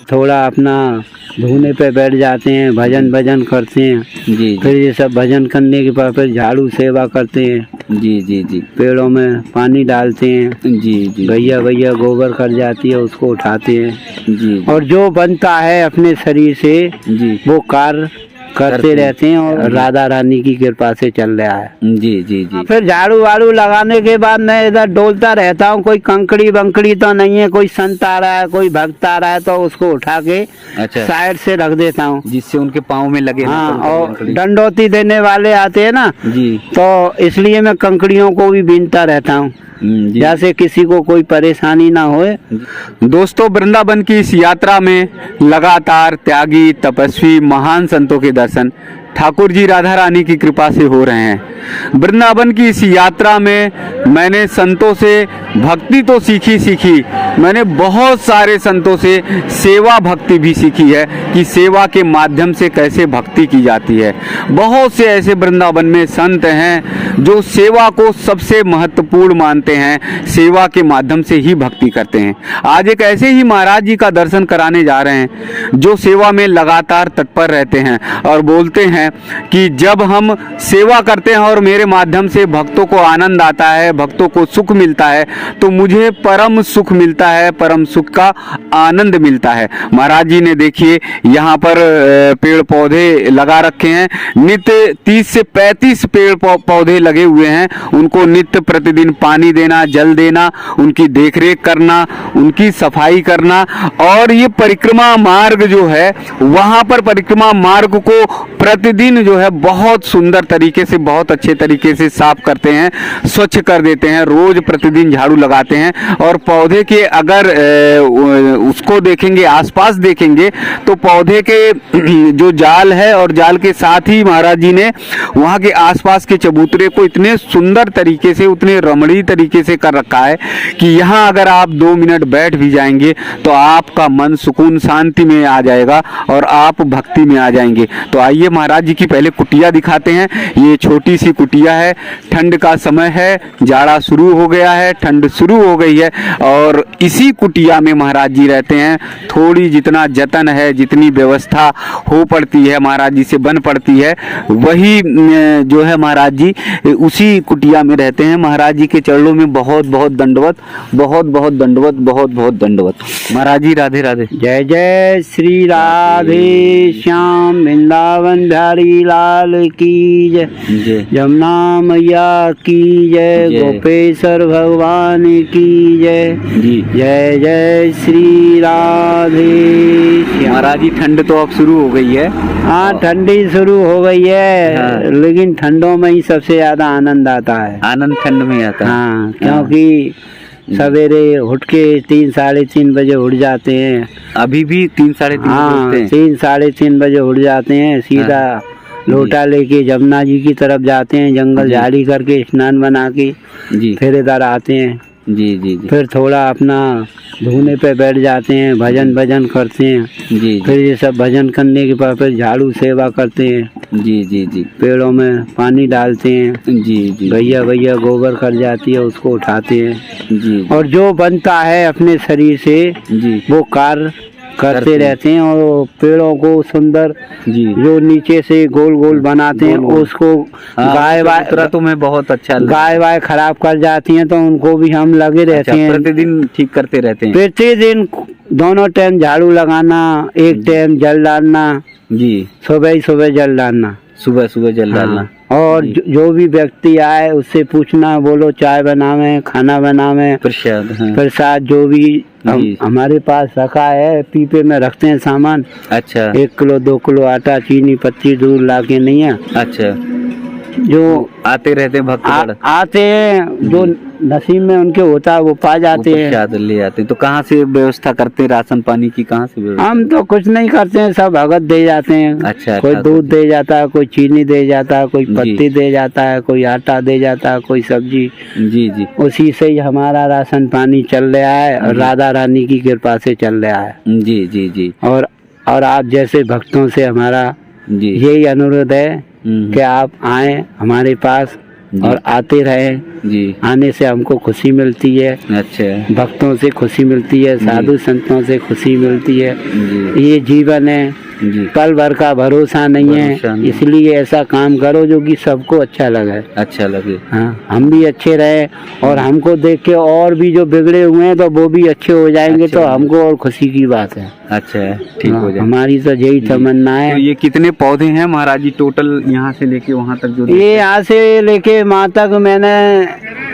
थोड़ा अपना धूने पे बैठ जाते हैं, भजन करते हैं। जी फिर ये सब भजन करने के बाद फिर झाड़ू सेवा करते हैं। जी जी जी पेड़ों में पानी डालते हैं। जी जी गैया गोबर कर जाती है, उसको उठाते हैं। जी और जो बनता है अपने शरीर से जी वो कार्य करते रहते हैं और राधा रानी की कृपा से चल रहा है। जी जी जी फिर झाड़ू वाड़ू लगाने के बाद मैं इधर डोलता रहता हूँ। कोई कंकड़ी बंकड़ी तो नहीं है, कोई संत आ रहा है, कोई भक्त आ रहा है तो उसको उठा के अच्छा साइड से रख देता हूँ, जिससे उनके पाँव में लगे ना हाँ। कंकड़ी और वंकड़ी। दंडोती देने वाले आते हैं ना, जी तो इसलिए मैं कंकड़ियों को भी बीनता रहता हूँ, जी जैसे किसी को कोई परेशानी ना होए। दोस्तों, वृंदावन की इस यात्रा में लगातार त्यागी तपस्वी महान संतों के दर्शन ठाकुर जी राधा रानी की कृपा से हो रहे हैं। वृंदावन की इस यात्रा में मैंने संतों से भक्ति तो सीखी, मैंने बहुत सारे संतों से सेवा भक्ति भी सीखी है कि सेवा के माध्यम से कैसे भक्ति की जाती है। बहुत से ऐसे वृंदावन में संत हैं जो सेवा को सबसे महत्वपूर्ण मानते हैं, सेवा के माध्यम से ही भक्ति करते हैं। आज एक ऐसे ही महाराज जी का दर्शन कराने जा रहे हैं जो सेवा में लगातार तत्पर रहते हैं और बोलते हैं कि जब हम सेवा करते हैं और मेरे माध्यम से भक्तों को आनंद आता है, भक्तों को सुख मिलता है, तो मुझे परम सुख मिलता है, परम सुख का आनंद मिलता है। महाराज जी ने देखिए यहाँ पर पेड़ पौधे लगा रखे हैं। नित्य 30 से 35 पेड़ पौधे लगे हुए हैं। उनको नित्य प्रतिदिन पानी देना, जल देना, उनकी देखरेख करना, उनकी सफाई करना। और ये परिक्रमा मार्ग जो है, वहाँ पर परिक्रमा मार्ग को प्रतिदिन जो है बहुत सुंदर तरीके से, बहुत अच्छे तरीके से साफ करते हैं, स्वच्छ कर देते हैं। रोज प्रतिदिन झाड़ू लगाते हैं। और पौधे के अगर उसको देखेंगे, आसपास देखेंगे, तो पौधे के जो जाल है और जाल के साथ ही महाराज जी ने वहाँ के आसपास के चबूतरे को इतने सुंदर तरीके से, उतने रमणीय तरीके से कर रखा है कि यहाँ अगर आप 2 मिनट बैठ भी जाएंगे तो आपका मन सुकून शांति में आ जाएगा और आप भक्ति में आ जाएंगे। तो आइए महाराज जी की पहले कुटिया दिखाते हैं। ये छोटी सी कुटिया है। ठंड का समय है, जाड़ा शुरू हो गया है, ठंड शुरू हो गई है और इसी कुटिया में महाराज जी रहते हैं। थोड़ी जितना जतन है, जितनी व्यवस्था हो पड़ती है, महाराज जी से बन पड़ती है, वही जो है महाराज जी उसी कुटिया में रहते हैं। महाराज जी के चरणों में बहुत बहुत दंडवत, बहुत बहुत दंडवत, बहुत बहुत दंडवत। महाराज जी राधे राधे। जय जय श्री राधे श्याम वृंदावन बिहारी लाल की जय, जमुना मैया की जय, गोपेश्वर भगवान की जय। जय जय श्री राधे। महाराज जी ठंड तो अब शुरू हो गई है। हाँ, ठंडी शुरू हो गई है। हाँ। लेकिन ठंडों में ही सबसे ज्यादा आनंद आता है। आनंद ठंड में आता है। हाँ, क्योंकि सवेरे उठ के 3 साढ़े 3 बजे उठ जाते हैं। अभी भी 3 साढ़े 3 हाँ, 3 साढ़े 3 बजे उठ जाते हैं। सीधा लोटा लेके जमुना जी की तरफ जाते हैं, जंगल झाड़ी करके स्नान बना के फिर इधर आते हैं। जी जी जी। फिर थोड़ा अपना धूने पे बैठ जाते हैं, भजन करते हैं। जी। फिर ये सब भजन करने के बाद फिर झाड़ू सेवा करते हैं। जी जी जी। पेड़ों में पानी डालते हैं। जी जी। गैया गोबर कर जाती है, उसको उठाते हैं। जी। और जो बनता है अपने शरीर से वो कार्य करते रहते हैं। और पेड़ों को सुंदर जो नीचे से गोल गोल बनाते हैं, उसको गाय वाय तो मैं बहुत अच्छा, गाय वाय खराब कर जाती हैं तो उनको भी हम लगे रहते हैं। प्रतिदिन ठीक करते रहते हैं। प्रतिदिन दोनों टाइम झाड़ू लगाना, एक टाइम जल डालना। जी, सुबह जल डालना, सुबह जल डालना। और जो भी व्यक्ति आए उससे पूछना, बोलो चाय बनावे, खाना बनावे, प्रसाद जो भी हमारे पास रखा है, पीपे में रखते हैं सामान। अच्छा। 1 किलो 2 किलो आटा, चीनी, पत्ती, दूध ला के नहीं है। अच्छा। जो आते रहते हैं भक्त आते हैं, जो नसीब में उनके होता है वो पा जाते हैं, ले जाते हैं। तो कहाँ से व्यवस्था करते हैं राशन पानी की? कहाँ से व्यवस्था? हम तो कुछ नहीं करते हैं, सब भगत दे जाते हैं। अच्छा। कोई दूध दे जाता है, कोई चीनी दे जाता है, कोई पत्ती दे जाता है, कोई आटा दे जाता है, कोई सब्जी। जी जी। उसी से ही हमारा राशन पानी चल रहा है और राधा रानी की कृपा से चल रहा है। जी जी जी। और आप जैसे भक्तों से हमारा यही अनुरोध है कि आप आए हमारे पास, और आते रहे। जी। आने से हमको खुशी मिलती है, अच्छा भक्तों से खुशी मिलती है, साधु संतों से खुशी मिलती है। जी ये जीवन है, जी। पल भर का भरोसा नहीं भरोसा है, नहीं। इसलिए ऐसा काम करो जो कि सबको अच्छा लगे। अच्छा लगे। हाँ, हम भी अच्छे रहे और हमको देख के और भी जो बिगड़े हुए हैं तो वो भी अच्छे हो जाएंगे, अच्छे तो हो हमको और खुशी की बात है। अच्छा है, ठीक हो जाए। हमारी तो यही तमन्ना तो है। ये कितने पौधे हैं महाराज जी टोटल यहाँ से लेके वहाँ तक जो? ये यहाँ से लेके वहाँ तक मैंने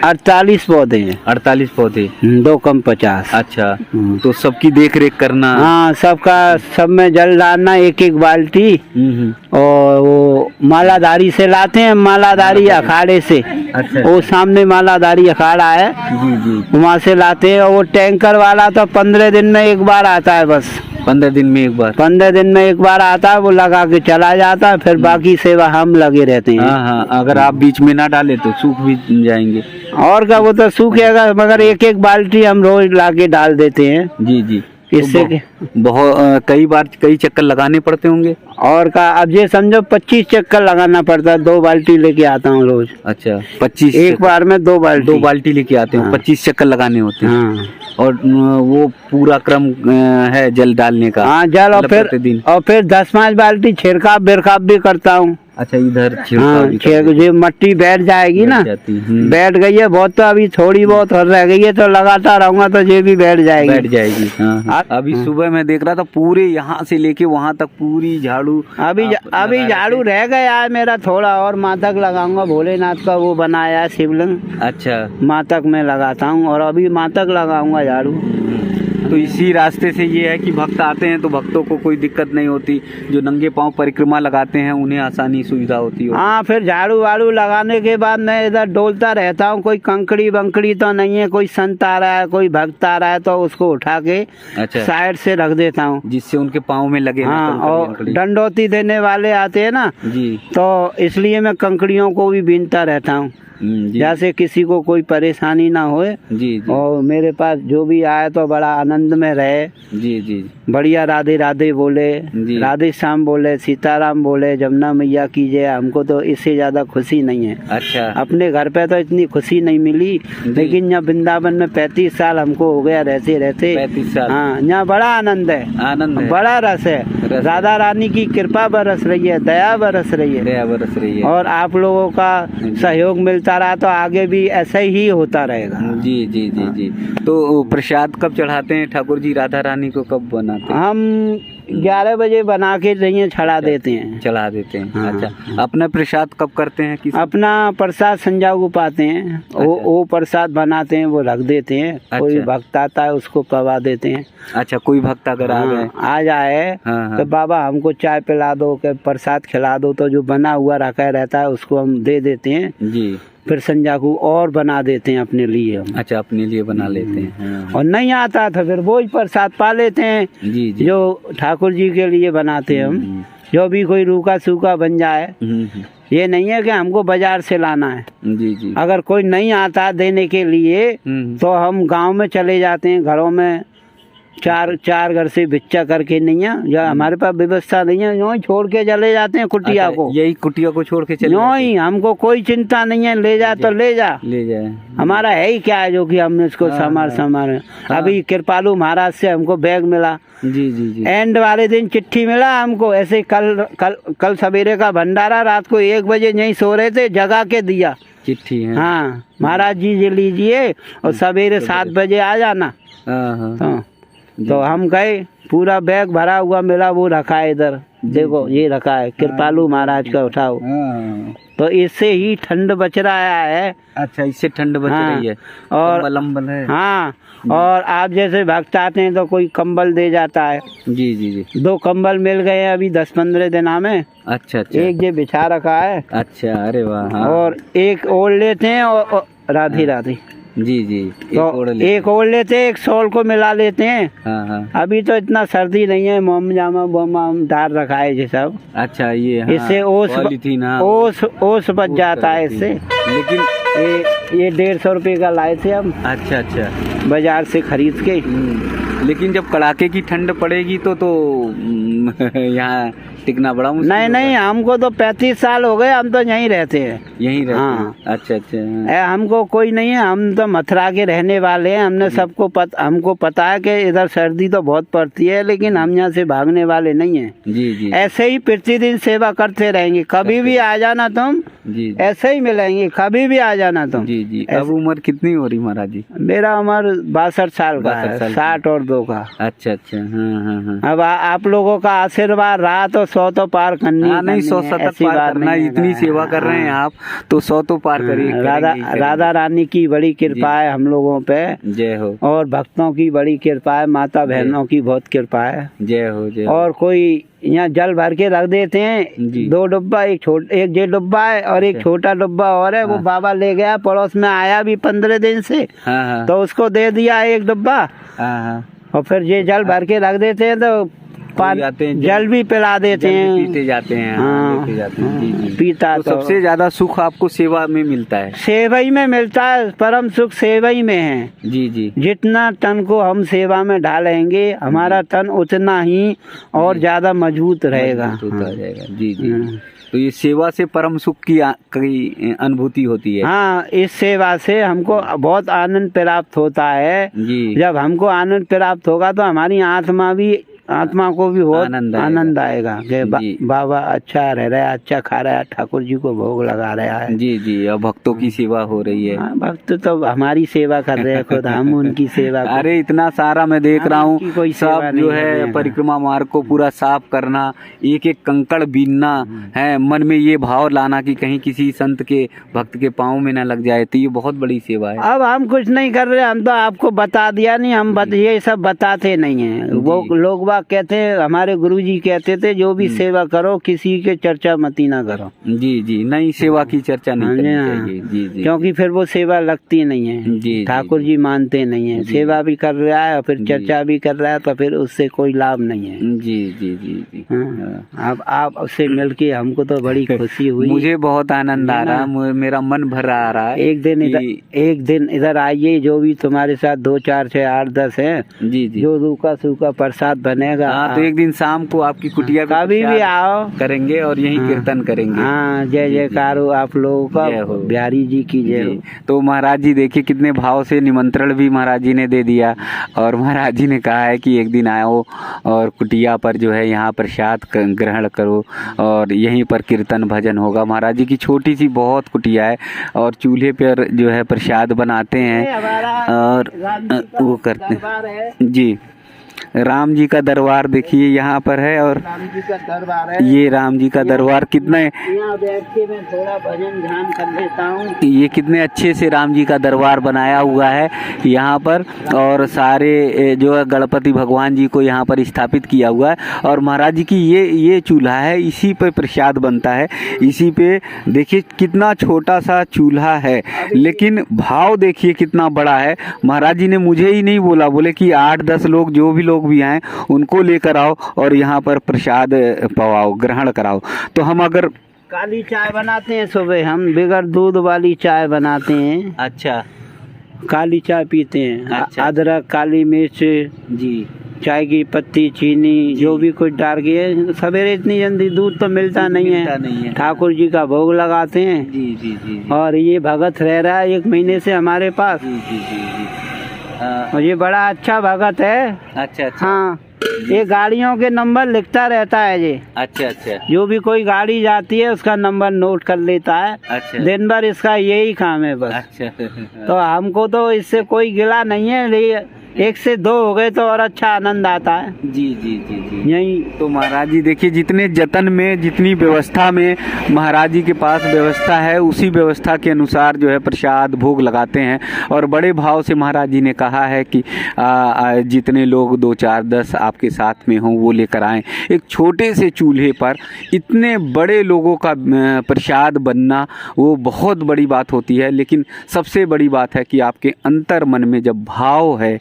48 पौधे हैं। 48 पौधे। 2 कम 50। अच्छा, तो सबकी देख रेख करना? हाँ, सबका, सब में जल डालना, एक एक बाल्टी। और वो मालाधारी से लाते हैं, मालाधारी अखाड़े से। अच्छा। वो सामने मालाधारी अखाड़ा है, जी जी। वहाँ से लाते हैं। और वो टैंकर वाला तो 15 दिन में एक बार आता है बस। 15 दिन में एक बार? 15 दिन में एक बार आता है, वो लगा के चला जाता है, फिर बाकी सेवा हम लगे रहते हैं। हाँ हाँ, अगर आप बीच में ना डाले तो सूख भी जाएंगे। और क्या, वो तो सूखेगा, मगर एक एक बाल्टी हम रोज लाके डाल देते हैं। जी जी। इससे बहुत कई बार कई चक्कर लगाने पड़ते होंगे। और का, अब ये समझो 25 चक्कर लगाना पड़ता है। 2 बाल्टी लेके आता हूँ रोज। अच्छा, 25 एक बार में 2 बाल्टी। 2 बाल्टी लेके आते हो। हाँ। 25 चक्कर लगाने होते हैं। हाँ और वो पूरा क्रम है जल डालने का? हाँ, जल। और प्रतिदिन? फिर 10-5 बाल्टी छिड़काव बिरकाव भी करता हूँ। अच्छा, इधर हाँ, जो मट्टी बैठ जाएगी ना, बैठ गई है बहुत, तो अभी थोड़ी बहुत रह गई है, तो लगाता रहूंगा तो ये भी बैठ जाएगी। हाँ। अभी सुबह मैं देख रहा था पूरे यहाँ से लेके वहाँ तक पूरी झाड़ू। अभी झाड़ू रह गया है मेरा थोड़ा, और मातक लगाऊंगा। भोलेनाथ का वो बनाया है शिवलिंग। अच्छा, मातक में लगाता हूँ, और अभी मातक लगाऊंगा झाड़ू। तो इसी रास्ते से ये है कि भक्त आते हैं तो भक्तों को कोई दिक्कत नहीं होती, जो नंगे पांव परिक्रमा लगाते हैं उन्हें आसानी सुविधा होती है। हाँ, फिर झाड़ू वाड़ू लगाने के बाद मैं इधर डोलता रहता हूँ। कोई कंकड़ी बंकड़ी तो नहीं है, कोई संत आ रहा है, कोई भक्त आ रहा है, तो उसको उठा के अच्छा साइड से रख देता हूँ, जिससे उनके पाँव में लगे। हाँ, और दंडौती देने वाले आते हैं ना जी, तो इसलिए मैं कंकड़ियों को भी बीनता रहता हूँ, जैसे किसी को कोई परेशानी ना होए। जी जी। और मेरे पास जो भी आए तो बड़ा आनंद में रहे। जी जी। बढ़िया राधे राधे बोले, राधे श्याम बोले, सीताराम बोले, जमुना मैया की जय। हमको तो इससे ज्यादा खुशी नहीं है। अच्छा। अपने घर पे तो इतनी खुशी नहीं मिली, लेकिन यहाँ वृंदावन में 35 साल हमको हो गया रहते रहते। 35 साल। हाँ, यहाँ बड़ा आनंद है, आनंद है, बड़ा रस है। राधा रानी की कृपा बरस रही है, दया बरस रही है, दया बरस रही है। और आप लोगों का सहयोग मिलता रहा तो आगे भी ऐसा ही होता रहेगा। जी जी जी जी। तो प्रसाद कब चढ़ाते हैं ठाकुर जी राधा रानी को, कब बनाते हैं? हम 11 बजे बना के नहीं चढ़ा देते हैं, चढ़ा देते हैं। हाँ। अच्छा, अपना प्रसाद कब करते हैं? अपना प्रसाद संजा को पाते हैं। वो प्रसाद बनाते हैं, वो रख देते हैं। अच्छा। कोई भक्त आता है उसको पवा देते हैं। अच्छा, कोई भक्त अगर आ जाए तो बाबा हमको चाय पिला दो, के प्रसाद खिला दो, तो जो बना हुआ रखा रहता है उसको हम दे देते हैं जी। फिर संजा को और बना देते हैं अपने लिए हम। अच्छा, अपने लिए बना लेते हैं। और नहीं आता तो फिर वो ही प्रसाद पा लेते हैं। जी जी। जो ठाकुर जी के लिए बनाते हैं हम, जो भी कोई रूखा सूखा बन जाए। ये नहीं है कि हमको बाजार से लाना है। जी जी। अगर कोई नहीं आता देने के लिए तो हम गांव में चले जाते हैं, घरों में चार घर से बिच्चा करके नहीं है, या हमारे पास व्यवस्था नहीं है, यूँ ही छोड़ के चले जाते हैं कुटिया। अच्छा, को यही कुटिया को छोड़ के चले यूँ ही, हमको कोई चिंता नहीं है, ले जा तो ले जा, ले जाए। हमारा है ही क्या है जो कि हमने इसको संभार। अभी कृपालु महाराज से हमको बैग मिला। जी जी जी। एंड वाले दिन चिट्ठी मिला हमको, ऐसे कल सवेरे का भंडारा, रात को 1 बजे नहीं सो रहे थे, जगा के दिया चिट्ठी है। हाँ, महाराज जी ये लीजिए और सवेरे 7 बजे आ जाना। तो हम गए, पूरा बैग भरा हुआ मिला, वो रखा है इधर, देखो ये रखा है, कृपालु महाराज का उठाओ। तो इससे ही ठंड बच रहा है। अच्छा, इससे ठंड बच रही है। और कंबल है। हाँ, और आप जैसे भक्त आते हैं तो कोई कंबल दे जाता है। जी जी जी। 2 कंबल मिल गए हैं अभी 10-15 दिन में। अच्छा अच्छा। एक ये बिछा रखा है। अच्छा, अरे वाह। और एक ओढ़ लेते हैं, और राधे राधे। जी जी। एक ओढ़ लेते हैं, एक शॉल को मिला लेते हैं। हाँ। अभी तो इतना सर्दी नहीं है, मोम जामा डाल रखा है ये सब। अच्छा, ये हाँ, इससे ओस बच जाता है इससे। लेकिन ये 150 रुपए का लाए थे हम। अच्छा अच्छा। बाजार से खरीद के। लेकिन जब कड़ाके की ठंड पड़ेगी तो यहाँ टिकना बड़ा मुश्किल नहीं नहीं, हमको तो 35 साल हो गए, हम तो यहीं रहते हैं। यहीं रहते हाँ। हैं। अच्छा अच्छा। हमको कोई नहीं है, हम तो मथुरा के रहने वाले हैं। हमको पता है कि इधर सर्दी तो बहुत पड़ती है, लेकिन हम यहाँ से भागने वाले नहीं हैं। जी जी ऐसे ही प्रतिदिन सेवा करते रहेंगे। कभी भी आ जाना तुम, जी ऐसे ही मिलेंगे, कभी भी आ जाना तुम। जी जी। अब उम्र कितनी हो रही महाराज जी? मेरा उम्र 62 साल का 62 है, साल 60 और 2 का। अच्छा अच्छा। हाँ हाँ हाँ। अब आप लोगों का आशीर्वाद रहा तो 100 तो पार करनी। हाँ नहीं, 100 शतक ऐसी पार बात करना, नहीं है। इतनी सेवा कर रहे हैं आप तो 100 तो पार करिए। राधा रानी की बड़ी कृपा है हम लोगों पे, जय हो। और भक्तों की बड़ी कृपा है, माता बहनों की बहुत कृपा है। जय हो जय हो। और कोई यहाँ जल भर के रख देते हैं, जी। 2 डिब्बा, एक जे डिब्बा है और एक छोटा डिब्बा और है। वो बाबा ले गया, पड़ोस में आया भी 15 दिन से, हाँ हाँ तो उसको दे दिया एक डिब्बा। हाँ हाँ। और फिर ये जल भर के रख देते हैं, तो जाते हैं, जल भी पिला देते हैं, पीते जाते हैं। हाँ, लेते जाते हैं। जी जी। पीता तो तो सबसे ज्यादा सुख आपको सेवा में मिलता है? सेवा ही में मिलता है, परम सुख सेवा ही में है। जी जी। जितना तन को हम सेवा में ढालेंगे, हमारा तन उतना ही और ज्यादा मजबूत रहेगा। मजबूत होता हाँ। जाएगा। जी जी। तो ये सेवा से परम सुख की कई अनुभूति होती है। हाँ, इस सेवा से हमको बहुत आनंद प्राप्त होता है। जी। जब हमको आनंद प्राप्त होगा तो हमारी आत्मा को भी बहुत आनंद आएगा कि बाबा अच्छा रह रहा है, अच्छा खा रहा है, ठाकुर जी को भोग लगा रहा है। जी जी। और भक्तों की सेवा हो रही है। भक्त तो हमारी सेवा कर रहे हैं, खुद हम उनकी सेवा। अरे इतना सारा मैं देख रहा हूँ, सब जो है परिक्रमा मार्ग को पूरा साफ करना, एक एक कंकड़ बीनना है, मन में ये भाव लाना कि कहीं किसी संत के भक्त के पाँव में न लग जाए, तो ये बहुत बड़ी सेवा है। अब हम कुछ नहीं कर रहे, हम तो आपको बता दिया नहीं, हम ये सब बताते नहीं है। वो लोग कहते हैं, हमारे गुरुजी कहते थे, जो भी सेवा करो किसी के चर्चा मती ना करो। जी जी। नहीं, सेवा की चर्चा नहीं करनी चाहिए। जी जी। क्योंकि फिर वो सेवा लगती नहीं है। जी। ठाकुर जी मानते नहीं है। सेवा भी कर रहा है और फिर चर्चा भी कर रहा है, तो फिर उससे कोई लाभ नहीं है। जी जी जी जी। अब आप उससे मिलके हमको तो बड़ी खुशी हुई। मुझे बहुत आनंद आ रहा है, मेरा मन भर आ रहा है। एक दिन इधर आइए, जो भी तुम्हारे साथ 2 4 6 8 10 है, जी जी, जो रूखा सूखा प्रसाद बनेगा। हाँ, तो एक दिन शाम को आपकी कुटिया कभी भी आओ करेंगे और यही कीर्तन करेंगे। हाँ, जय जयकार हो आप लोगों का, बिहारी जी की जय हो। तो महाराज जी देखिए कितने भाव से निमंत्रण भी महाराज जी ने दे दिया, और महाराज जी ने कहा है कि एक दिन आओ और कुटिया पर जो है यहाँ प्रसाद ग्रहण करो और यहीं पर कीर्तन भजन होगा। महाराज जी की छोटी सी बहुत कुटिया है और चूल्हे पर जो है प्रसाद बनाते हैं और वो करते हैं। जी, राम जी का दरबार देखिए यहाँ पर है, और राम जी का दरबार है। ये राम जी का दरबार कितने, यहाँ बैठ के मैं थोड़ा भजन ध्यान कर लेता हूँ। ये कितने अच्छे से राम जी का दरबार बनाया हुआ है यहाँ पर, और सारे जो है गणपति भगवान जी को यहाँ पर स्थापित किया हुआ है। और महाराज जी की ये चूल्हा है, इसी पे प्रसाद बनता है। इसी पे देखिए कितना छोटा सा चूल्हा है, लेकिन भाव देखिए कितना बड़ा है। महाराज जी ने मुझे ही नहीं बोला, बोले कि 8-10 लोग जो भी लोग भी आए उनको लेकर आओ और यहाँ पर प्रसाद पवाओ, ग्रहण कराओ। तो हम अगर काली चाय बनाते हैं सुबह, हम बिगर दूध वाली चाय बनाते हैं। अच्छा, काली चाय पीते हैं। अच्छा। अदरक, काली मिर्च, जी, चाय की पत्ती, चीनी, जो भी कुछ डाल के। सवेरे इतनी जल्दी दूध तो मिलता नहीं है। ठाकुर जी का भोग लगाते हैं। जी जी जी। और ये भगत रह रहा है 1 महीने से हमारे पास। जी जी जी। और ये बड़ा अच्छा भगत है। अच्छा अच्छा। हाँ, ये गाड़ियों के नंबर लिखता रहता है ये। अच्छा अच्छा। जो भी कोई गाड़ी जाती है उसका नंबर नोट कर लेता है। अच्छा। दिन भर इसका यही काम है बस। अच्छा। तो हमको तो इससे कोई गिला नहीं है, लेकिन 1 से 2 हो गए तो और अच्छा आनंद आता है। जी जी जी जी। यही तो महाराज जी देखिए जितने जतन में, जितनी व्यवस्था में महाराज जी के पास व्यवस्था है, उसी व्यवस्था के अनुसार जो है प्रसाद भोग लगाते हैं। और बड़े भाव से महाराज जी ने कहा है कि जितने लोग 2 4 10 आपके साथ में हों वो लेकर आएं। एक छोटे से चूल्हे पर इतने बड़े लोगों का प्रसाद बनना वो बहुत बड़ी बात होती है। लेकिन सबसे बड़ी बात है कि आपके अंतर मन में जब भाव है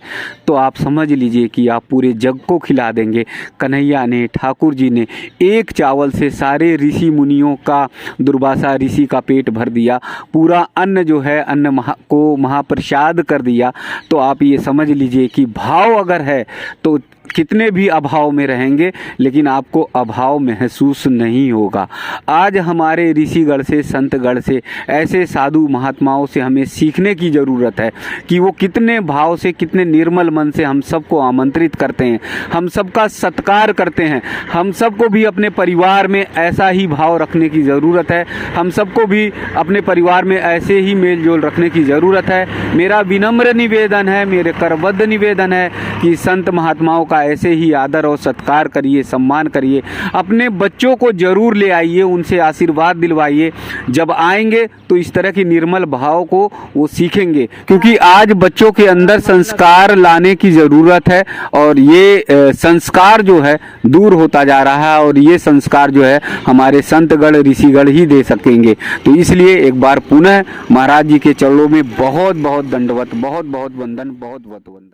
तो आप समझ लीजिए कि आप पूरे जग को खिला देंगे। कन्हैया ने, ठाकुर जी ने एक चावल से सारे ऋषि मुनियों का, दुर्वासा ऋषि का पेट भर दिया, पूरा अन्न जो है अन्न को महाप्रसाद कर दिया। तो आप ये समझ लीजिए कि भाव अगर है तो कितने भी अभाव में रहेंगे लेकिन आपको अभाव महसूस नहीं होगा। आज हमारे ऋषिगण से, संतगण से, ऐसे साधु महात्माओं से हमें सीखने की ज़रूरत है कि वो कितने भाव से, कितने निर्मल मन से हम सबको आमंत्रित करते हैं, हम सबका सत्कार करते हैं। हम सबको भी अपने परिवार में ऐसा ही भाव रखने की ज़रूरत है। हम सबको भी अपने परिवार में ऐसे ही मेल जोल रखने की ज़रूरत है। मेरा विनम्र निवेदन है, मेरे करबद्ध निवेदन है कि संत महात्माओं का ऐसे ही आदर और सत्कार करिए, सम्मान करिए। अपने बच्चों को जरूर ले आइए, उनसे आशीर्वाद दिलवाइए। जब आएंगे तो इस तरह की निर्मल भाव को वो सीखेंगे, क्योंकि आज बच्चों के अंदर संस्कार लाने की ज़रूरत है और ये संस्कार जो है दूर होता जा रहा है और ये संस्कार जो है हमारे संतगण, ऋषिगण ही दे सकेंगे। तो इसलिए एक बार पुनः महाराज जी के चरणों में बहुत बहुत दंडवत, बहुत बहुत वंदन, बहुत बहुत वंदन।